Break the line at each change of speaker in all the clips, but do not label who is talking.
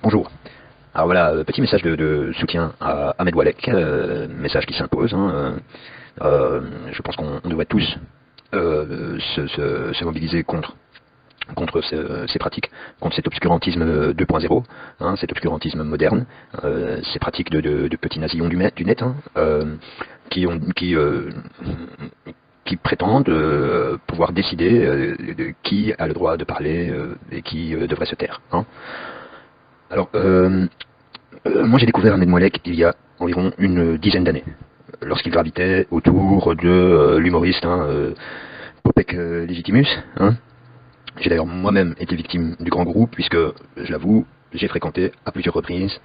Bonjour. Alors voilà, petit message de soutien à Ahmed Oualek, message qui s'impose. Je pense qu'on devrait tous se mobiliser contre ces pratiques, contre cet obscurantisme 2.0, cet obscurantisme moderne, ces pratiques de petits nazillons du net, qui, qui prétendent pouvoir décider de qui a le droit de parler et qui devrait se taire. Alors, moi j'ai découvert Ahmed Oualek il y a environ une dizaine d'années, lorsqu'il gravitait autour de l'humoriste Popek Legitimus. J'ai d'ailleurs moi-même été victime du grand groupe, puisque, je l'avoue, j'ai fréquenté à plusieurs reprises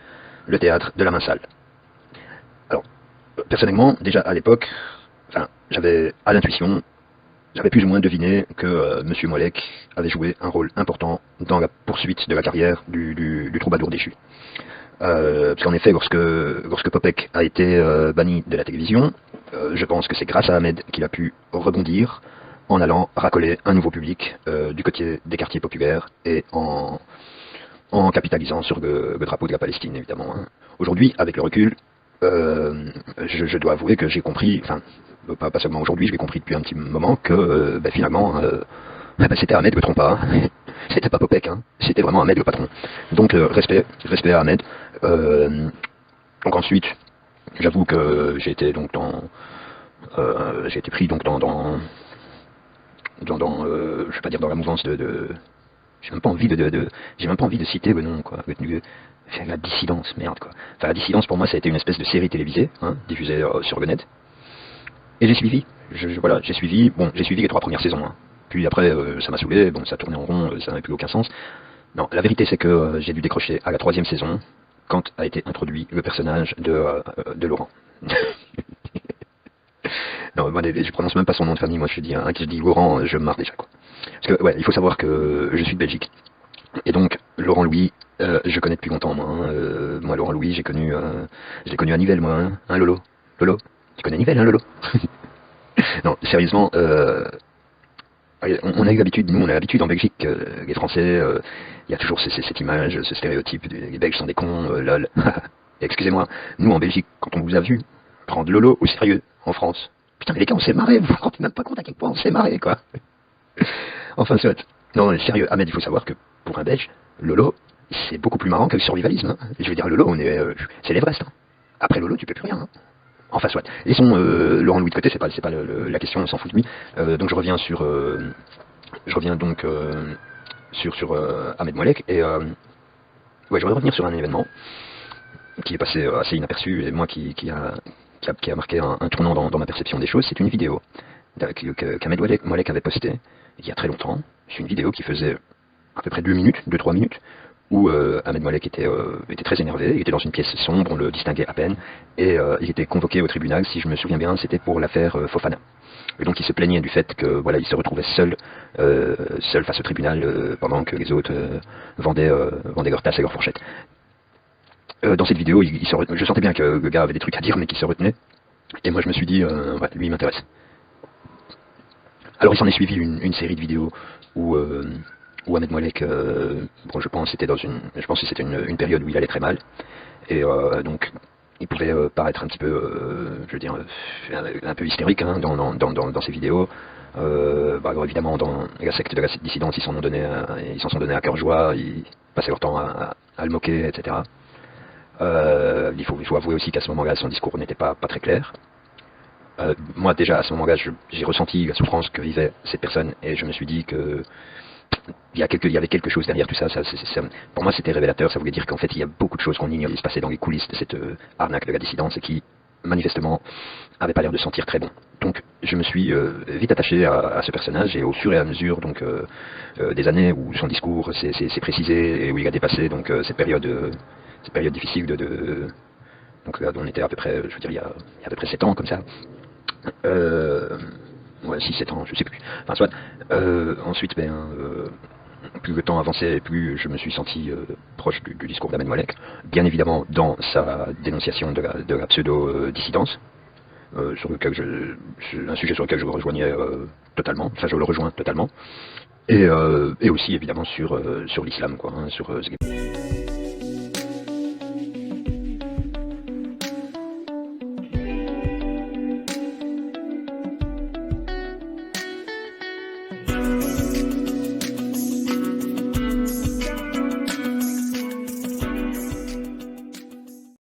le théâtre de la Main Salle. Alors, personnellement, déjà à l'époque, j'avais à l'intuition, j'avais plus ou moins deviné que M. Oualek avait joué un rôle important dans la poursuite de la carrière du troubadour déchu. Parce qu'en effet, lorsque Popek a été banni de la télévision, je pense que c'est grâce à Ahmed qu'il a pu rebondir en allant racoler un nouveau public du côté des quartiers populaires et en capitalisant sur le drapeau de la Palestine, évidemment. Aujourd'hui, avec le recul, je dois avouer que j'ai compris, pas seulement aujourd'hui, je l'ai compris depuis un petit moment, que finalement, c'était Ahmed le trompa. C'était pas Popek, c'était vraiment Ahmed le patron. Donc respect à Ahmed. Donc ensuite, j'avoue que j'ai été donc j'ai été pris donc dans je vais pas dire dans la mouvance j'ai même pas envie j'ai même pas envie de citer le nom, quoi. La dissidence, merde, quoi. La dissidence pour moi ça a été une espèce de série télévisée, diffusée sur le net. Et j'ai suivi. Voilà, j'ai suivi les 3 premières saisons. Puis après, ça m'a saoulé, bon, ça tournait en rond, ça n'avait plus aucun sens. Non, la vérité c'est que j'ai dû décrocher à la 3e saison, quand a été introduit le personnage de Laurent. Non, moi, je prononce même pas son nom de famille, moi je dis Laurent, je me marre déjà, quoi. Parce que, ouais, il faut savoir que je suis de Belgique. Et donc, Laurent Louis, je connais depuis longtemps, moi. Moi, Laurent Louis, je l'ai connu à Nivelles, moi, Lolo. Lolo, tu connais Nivelles, Lolo? Non, sérieusement, on a eu l'habitude, nous on a l'habitude en Belgique, les Français, il y a toujours cette image, ce stéréotype, les Belges sont des cons, lol. Excusez-moi, nous en Belgique, quand on vous a vu prendre Lolo au sérieux en France, putain mais les gars on s'est marré, vous vous rendez même pas compte à quel point on s'est marré, quoi. Enfin soit, non sérieux, Ahmed, il faut savoir que pour un Belge, Lolo, c'est beaucoup plus marrant que le survivalisme. Je veux dire, Lolo, c'est l'Everest. Après Lolo, tu peux plus rien. Enfin soit, laissons Laurent Louis de côté, c'est pas la question, on s'en fout de lui. Donc je reviens donc sur Ahmed Oualek, et ouais, je voudrais revenir sur un événement qui est passé assez inaperçu, et moi qui a marqué un tournant dans ma perception des choses. C'est une vidéo qu'Ahmed Oualek avait postée il y a très longtemps. C'est une vidéo qui faisait à peu près 2-3 minutes, où Ahmed Oualek était très énervé, il était dans une pièce sombre, on le distinguait à peine, et il était convoqué au tribunal, si je me souviens bien, c'était pour l'affaire Fofana. Et donc il se plaignait du fait que voilà, il se retrouvait seul face au tribunal pendant que les autres vendaient leurs tasses et leurs fourchettes. Dans cette vidéo, je sentais bien que le gars avait des trucs à dire, mais qu'il se retenait. Et moi je me suis dit, ouais, lui il m'intéresse. Alors il s'en est suivi une série de vidéos où Ahmed Oualek, bon, je pense que c'était une période où il allait très mal, et donc il pouvait paraître un petit peu, je veux dire, un peu hystérique dans ses vidéos. Alors évidemment, dans la secte de la dissidence, ils s'en sont donnés à cœur joie, ils passaient leur temps à le moquer, etc. Il faut avouer aussi qu'à ce moment-là, son discours n'était pas très clair. Moi déjà à ce moment-là, j'ai ressenti la souffrance que vivait cette personne, et je me suis dit que il y avait quelque chose derrière tout ça. Pour moi c'était révélateur, ça voulait dire qu'en fait il y a beaucoup de choses qu'on ignore, qui se passaient dans les coulisses de cette arnaque de la dissidence, et qui manifestement n'avait pas l'air de sentir très bon. Donc je me suis vite attaché à ce personnage, et au fur et à mesure donc des années où son discours s'est précisé, et où il a dépassé donc cette période difficile donc là on était à peu près, je veux dire, il y a à peu près 7 ans comme ça. Ouais, 6-7 ans, je sais plus. Enfin, soit. Ensuite, plus le temps avançait, plus je me suis senti proche du discours d'Ahmed Oualek. Bien évidemment, dans sa dénonciation de la pseudo-dissidence, sur lequel un sujet sur lequel je le rejoignais totalement. Enfin, je le rejoins totalement. Et aussi, évidemment, sur l'islam, quoi. Sur